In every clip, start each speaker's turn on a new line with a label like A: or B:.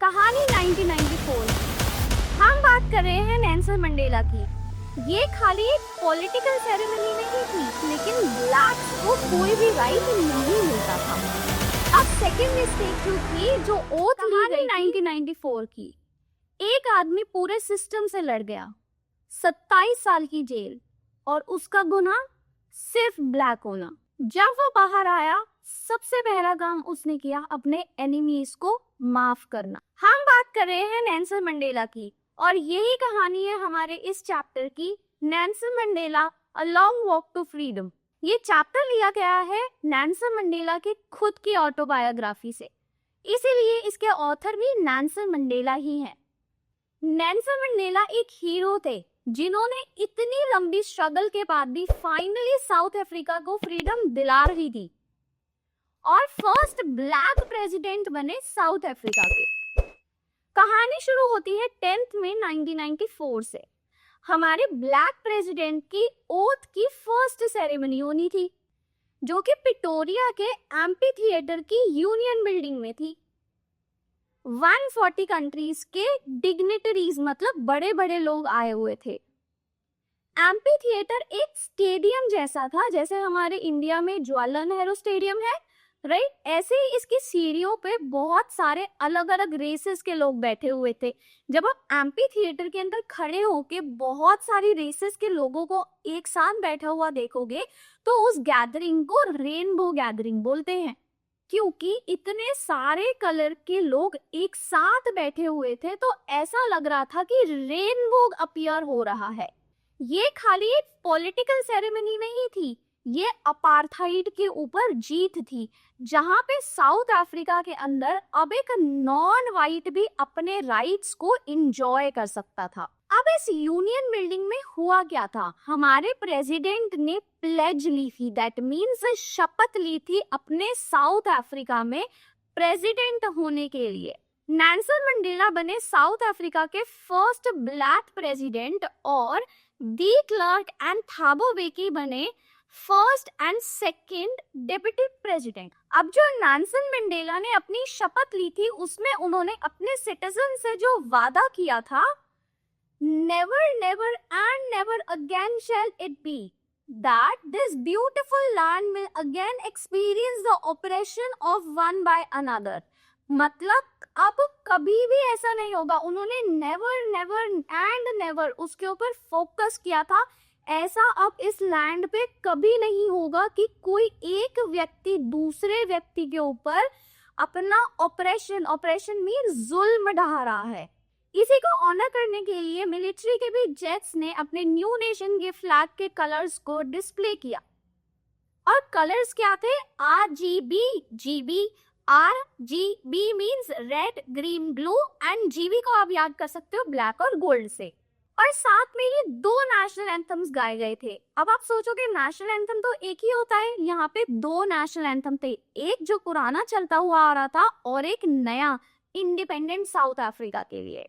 A: कहानी 1994। हम बात कर रहे हैं नेल्सन मंडेला की। ये खाली एक पॉलिटिकल सेरेमनी नहीं थी, लेकिन ब्लैक्स को कोई भी राइट नहीं मिलता था। अब सेकंड मिस्टेक जो थी, जो ओथ ली गई 1994 की, एक आदमी पूरे सिस्टम से लड़ गया, 27 साल की जेल, और उसका गुनाह सिर्फ ब्लैक होना। जब वो बाहर आया, सबसे पहला काम उसने किया अपने एनिमीज को माफ करना। हम बात कर रहे हैं नेल्सन मंडेला की, और यही कहानी है हमारे इस चैप्टर की, Nelson Mandela a long walk to freedom. ये चैप्टर लिया गया है नेल्सन मंडेला के खुद की ऑटोबायोग्राफी से, इसीलिए इसके ऑथर भी नेल्सन मंडेला ही हैं। नेल्सन मंडेला एक हीरो थे जिन्होंने इतनी लंबी स्ट्रगल के बाद भी फाइनली साउथ अफ्रीका को फ्रीडम दिला रही थी, और फर्स्ट ब्लैक प्रेसिडेंट बने साउथ अफ्रीका के। कहानी शुरू होती है 10 मई 1994 से। हमारे ब्लैक प्रेसिडेंट की ओथ की फर्स्ट सेरेमनी होनी थी, जो कि पिटोरिया के एम्पी थिएटर की यूनियन बिल्डिंग में थी। 140 कंट्रीज के डिग्निटरीज, मतलब बड़े बड़े लोग आए हुए थे। एम्पी थिएटर एक स्टेडियम जैसा था, जैसे हमारे इंडिया में जवाहरलाल नेहरू स्टेडियम है, राइट? ऐसे ही इसकी सीढ़ियों पे बहुत सारे अलग अलग रेसेस के लोग बैठे हुए थे। जब आप एम्पी थिएटर के अंदर खड़े होके बहुत सारी रेसेस के लोगों को एक साथ बैठा हुआ देखोगे, तो उस गैदरिंग को रेनबो गैदरिंग बोलते हैं, क्योंकि इतने सारे कलर के लोग एक साथ बैठे हुए थे, तो ऐसा लग रहा था कि रेनबो अपीयर हो रहा है। ये खाली एक पॉलिटिकल सेरेमनी नहीं थी, ये अपार्थाइड के ऊपर जीत थी, जहां पे साउथ अफ्रीका के अंदर अब एक नॉन वाइट भी अपने राइट्स को एंजॉय कर सकता था। अब इस यूनियन बिल्डिंग में हुआ क्या था? हमारे प्रेसिडेंट ने प्लेज ली थी, दैट मीन्स शपथ ली थी अपने साउथ अफ्रीका में प्रेसिडेंट होने के लिए। नेल्सन मंडेला बने साउथ अफ्रीका के फर्स्ट ब्लैक प्रेसिडेंट, और डी क्लर्क एंड थाबो बेकी बने first and second deputy president. अब जो नेल्सन मंडेला ने अपनी शपथ ली थी, उसमें उन्होंने अपने सिटीजन से जो वादा किया था, never never and never again shall it be that this beautiful land will again experience the operation of one by another. मतलब अब कभी भी ऐसा नहीं होगा। उन्होंने नेवर नेवर एंड नेवर उसके ऊपर फोकस किया था। ऐसा अब इस लैंड पे कभी नहीं होगा कि कोई एक व्यक्ति दूसरे व्यक्ति के ऊपर अपना ऑपरेशन मीन जुल्म ढा रहा है। इसी को ऑनर करने के लिए मिलिट्री के भी जेट्स ने अपने न्यू नेशन के फ्लैग के कलर्स को डिस्प्ले किया। और कलर्स क्या थे? RGB, GB। RGB means red, green, blue, and GB को आप याद कर सकते हो ब्लैक और गोल्ड से। और साथ में ही 2 नेशनल एंथम्स गाए गए थे। अब आप सोचोगे नेशनल एंथम तो एक ही होता है, यहाँ पे 2 नेशनल एंथम थे, एक जो पुराना चलता हुआ आ रहा था और एक नया इंडिपेंडेंट साउथ अफ्रीका के लिए।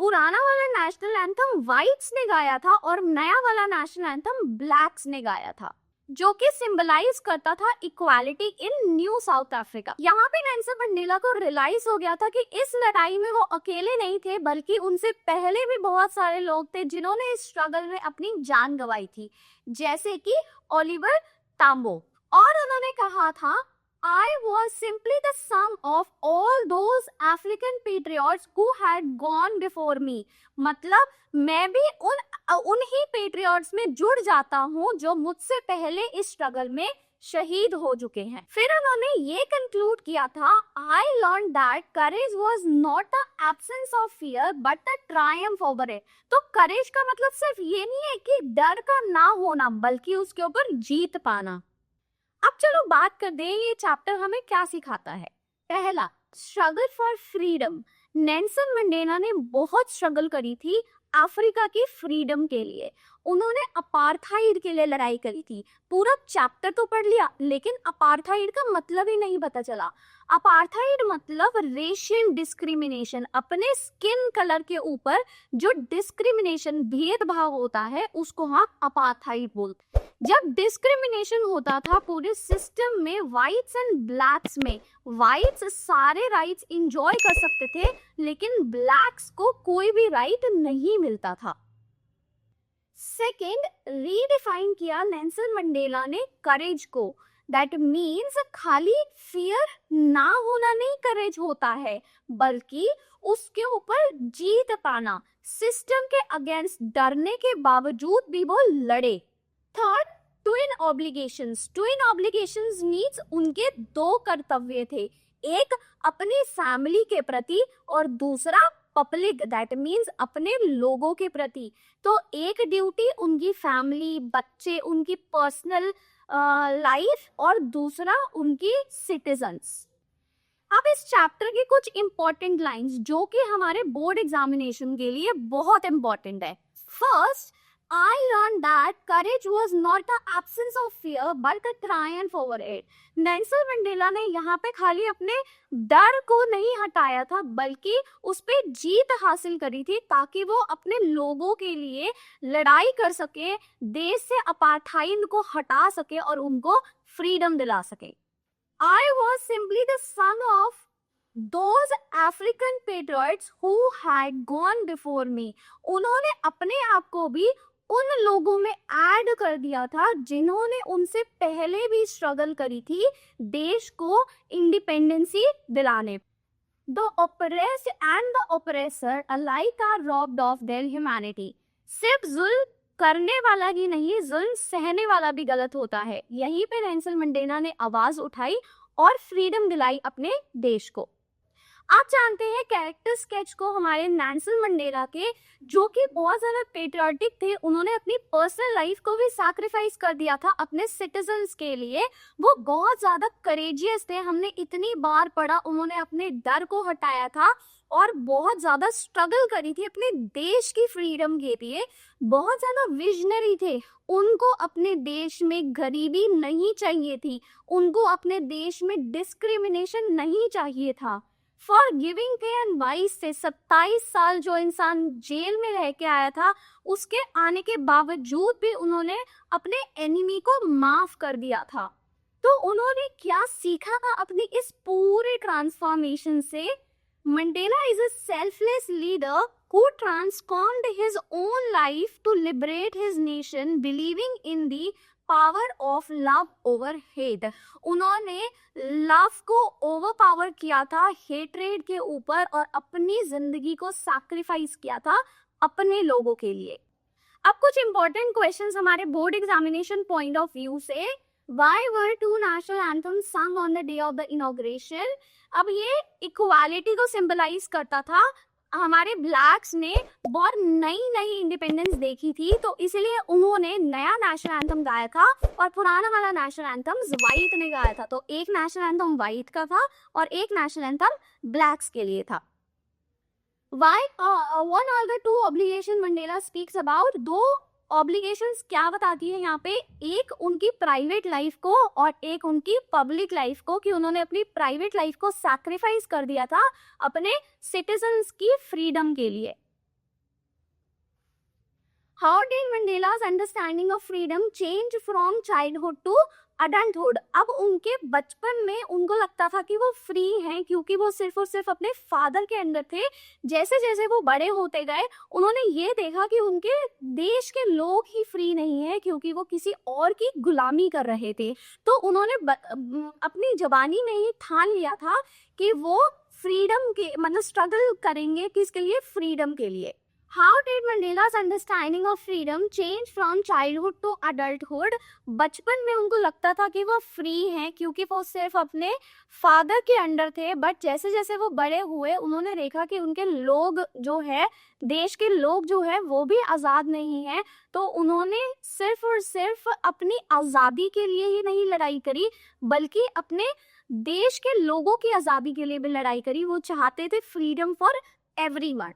A: पुराना वाला नेशनल एंथम व्हाइट्स ने गाया था और नया वाला नेशनल एंथम ब्लैक्स ने गाया था, जो कि सिंबलाइज करता था equality in new south Africa. यहाँ पे नेल्सन मंडेला को रियलाइज हो गया था कि इस लड़ाई में वो अकेले नहीं थे, बल्कि उनसे पहले भी बहुत सारे लोग थे जिन्होंने इस स्ट्रगल में अपनी जान गंवाई थी, जैसे कि ओलिवर तांबो। और उन्होंने कहा था, I was simply the sum of all those African patriots who had gone before me। मतलब मैं भी उन्हीं पेट्रियट्स में जुड़ जाता हूँ जो मुझसे पहले इस स्ट्रगल में शहीद हो चुके हैं। फिर उन्होंने ये कंक्लूड किया था, I learned that courage was not the absence of fear but the triumph over it। तो करेज का मतलब सिर्फ ये नहीं है कि डर का ना होना, बल्कि उसके ऊपर जीत पाना। अब चलो बात कर दें ये चैप्टर हमें क्या सिखाता है। पहला, struggle for freedom. Nelson Mandela ने बहुत स्ट्रगल करी थी अफ्रीका की फ्रीडम के लिए। उन्होंने अपार्थाइड के लिए लड़ाई करी थी। पूरा चैप्टर तो पढ़ लिया, लेकिन अपार्थाइड का मतलब ही नहीं पता चला। अपार्थाइड मतलब रेशियल डिस्क्रिमिनेशन, अपने स्किन कलर के ऊपर जो डिस्क्रिमिनेशन, भेदभाव होता है, उसको हम अपार्थाइड बोलते हैं। जब डिस्क्रिमिनेशन होता था पूरे सिस्टम में व्हाइट्स एंड ब्लैक्स में, व्हाइट्स सारे राइट्स इंजॉय कर सकते थे लेकिन ब्लैक्स को कोई भी राइट नहीं मिलता था। सेकेंड, रीडिफाइन किया नेल्सन मंडेला ने करेज को। दैट मीन्स खाली फियर ना होना नहीं करेज होता है, बल्कि उसके ऊपर जीत पाना, सिस्टम के अगेंस्ट डरने के बावजूद भी वो लड़े। Third, twin obligations. Twin obligations means उनके दो कर्तव्य थे, एक अपनी फैमिली के प्रति और दूसरा पब्लिक, दैट मीन्स अपने लोगों के प्रति। तो एक ड्यूटी उनकी फैमिली, बच्चे, उनकी पर्सनल लाइफ और दूसरा उनकी सिटीजन्स। अब इस चैप्टर की कुछ इंपॉर्टेंट लाइंस जो कि हमारे बोर्ड एग्जामिनेशन के लिए बहुत इंपॉर्टेंट है। First, I learned that courage was not the absence of fear but the triumph over it. Nelson Mandela ने यहाँ पे खाली अपने डर को नहीं हटाया था बल्कि उस पे जीत हासिल करी थी ताकि वो अपने लोगों के लिए लड़ाई कर सके, देश से अपार्थाइड को हटा सके और उनको फ्रीडम दिला सके। I was simply the son of those African patriots who had gone before me. उन्होंने अपने आप को भी उन लोगों में ऐड कर दिया था जिन्होंने उनसे पहले भी स्ट्रगल करी थी देश को इंडिपेंडेंसी दिलाने। The oppressed and the oppressor alike are robbed of their humanity. सिर्फ जुल्म करने वाला ही नहीं, जुल्म सहने वाला भी गलत होता है। यहीं पे नेल्सन मंडेला ने आवाज उठाई और फ्रीडम दिलाई अपने देश को। आप जानते हैं कैरेक्टर स्केच को हमारे नेल्सन मंडेला के, जो कि बहुत ज्यादा पेट्रियाटिक थे, उन्होंने अपनी पर्सनल लाइफ को भी सैक्रिफाइस कर दिया था अपने सिटीजन्स के लिए। वो बहुत ज्यादा करेजियस थे, हमने इतनी बार पढ़ा, उन्होंने अपने डर को हटाया था और बहुत ज्यादा स्ट्रगल करी थी अपने देश की फ्रीडम के लिए। बहुत ज्यादा विजनरी थे, उनको अपने देश में गरीबी नहीं चाहिए थी, उनको अपने देश में डिस्क्रिमिनेशन नहीं चाहिए था। फॉर गिविंग के एडवाइस से 27 साल जो इंसान जेल में रह के आया था, उसके आने के बावजूद भी उन्होंने अपने एनिमी को माफ कर दिया था। तो उन्होंने क्या सीखा था अपनी इस पूरे ट्रांसफॉर्मेशन से? Mandela is a selfless leader who transformed his own life to liberate his nation, believing in the power of love over hate. उन्होंने लव को ओवर पावर किया था हेट्रेड के ऊपर और अपनी जिंदगी को सैक्रिफाइस किया था अपने लोगों के लिए। अब कुछ इंपॉर्टेंट क्वेश्चंस हमारे board examination point of view से। Why were two national anthems sung on the day of the inauguration? अब ये इक्वालिटी को सिंबलाइज करता था। हमारे ब्लैक्स ने बहुत नई नई इंडिपेंडेंस देखी थी, तो इसलिए उन्होंने नया नेशनल एंथम गाया था और पुराना वाला नेशनल एंथम व्हाइट ने गाया था। तो एक नेशनल एंथम व्हाइट का था और एक नेशनल एंथम ब्लैक्स के लिए था। Why one or the two obligation Mandela speaks about? दो ऑब्लिगेशंस क्या बताती है यहाँ पे? एक उनकी प्राइवेट लाइफ को और एक उनकी पब्लिक लाइफ को, कि उन्होंने अपनी प्राइवेट लाइफ को सैक्रिफाइस कर दिया था अपने सिटीजन्स की फ्रीडम के लिए। How did Mandela's understanding of freedom change from childhood to adulthood? अब उनके बचपन में उनको लगता था कि वो फ्री हैं क्योंकि वो सिर्फ और सिर्फ अपने फादर के अंडर थे। जैसे जैसे वो बड़े होते गए, उन्होंने ये देखा कि उनके देश के लोग ही फ्री नहीं है क्योंकि वो किसी और की गुलामी कर रहे थे। तो उन्होंने अपनी जवानी में ही ठान लिया था कि वो फ्रीडम के मतलब स्ट्रगल करेंगे, किसके लिए? फ्रीडम के लिए। How did Mandela's understanding of freedom change from childhood to adulthood? बचपन में उनको लगता था कि वो फ्री हैं क्योंकि वो सिर्फ अपने फादर के अंडर थे, बट जैसे जैसे वो बड़े हुए उन्होंने देखा कि उनके लोग जो है, देश के लोग जो है, वो भी आज़ाद नहीं है। तो उन्होंने सिर्फ और सिर्फ अपनी आज़ादी के लिए ही नहीं लड़ाई करी, बल्कि अपने देश के लोगों की आज़ादी के लिए भी लड़ाई करी। वो चाहते थे freedom for everyone.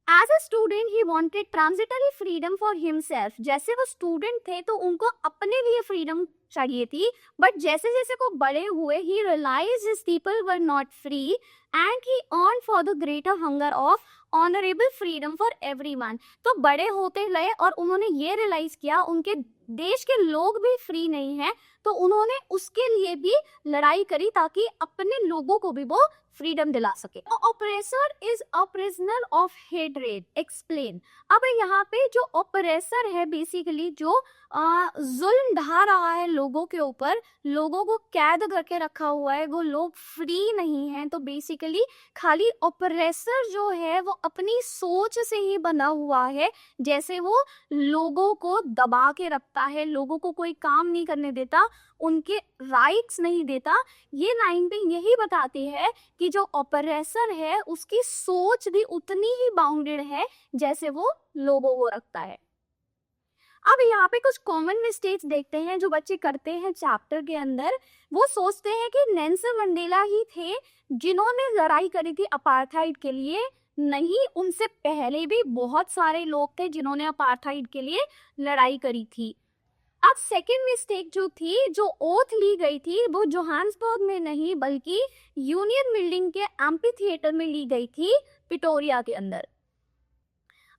A: As a student, he wanted transitory freedom for himself. जैसे वो स्टूडेंट थे तो उनको अपने लिए फ्रीडम चाहिए थी, बट जैसे जैसे वो बड़े हुए ही realise his people were not free and he yearn for the greater hunger of honourable freedom for everyone. तो बड़े होते गए और उन्होंने ये रियलाइज किया उनके देश के लोग भी फ्री नहीं हैं, तो उन्होंने उसके लिए भी लड़ाई करी ताकि अपने लोगों को भी वो फ्रीडम दिला सके। Oppressor is a prisoner of hatred, explain. अब यहाँ पे जो ऑपरेसर है बेसिकली जो जुल्म ढा रहा है लोगों के ऊपर, लोगों को कैद करके रखा हुआ है, वो लोग फ्री नहीं हैं। तो बेसिकली खाली ऑपरेसर जो है वो अपनी सोच से ही बना हुआ है, जैसे वो लोगों को दबा के रखता है, लोगों को कोई काम नहीं करने देता, उनके राइट्स नहीं देता। ये लाइन पे यही बताती है कि जो ऑपरेसर है उसकी सोच भी उतनी ही बाउंडेड है जैसे वो लोगों को रखता है। अब यहाँ पे कुछ कॉमन मिस्टेक्स देखते हैं जो बच्चे करते हैं चैप्टर के अंदर। वो सोचते हैं कि नेल्सन मंडेला ही थे जिन्होंने लड़ाई करी थी अपार्थाइड के लिए। नहीं, उनसे पहले भी बहुत सारे लोग थे जिन्होंने अपार्थाइड के लिए लड़ाई करी थी। अब सेकेंड मिस्टेक जो थी, जो ओथ ली गई थी वो जोहान्सबर्ग में नहीं बल्कि यूनियन बिल्डिंग के एम्पी थिएटर में ली गई थी, पिटोरिया के अंदर।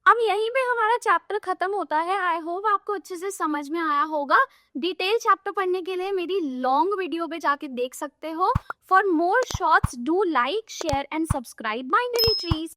A: अब यहीं पे हमारा चैप्टर खत्म होता है। आई होप आपको अच्छे से समझ में आया होगा। डिटेल चैप्टर पढ़ने के लिए मेरी लॉन्ग वीडियो पे जाके देख सकते हो। For more shorts do like share and subscribe binary trees.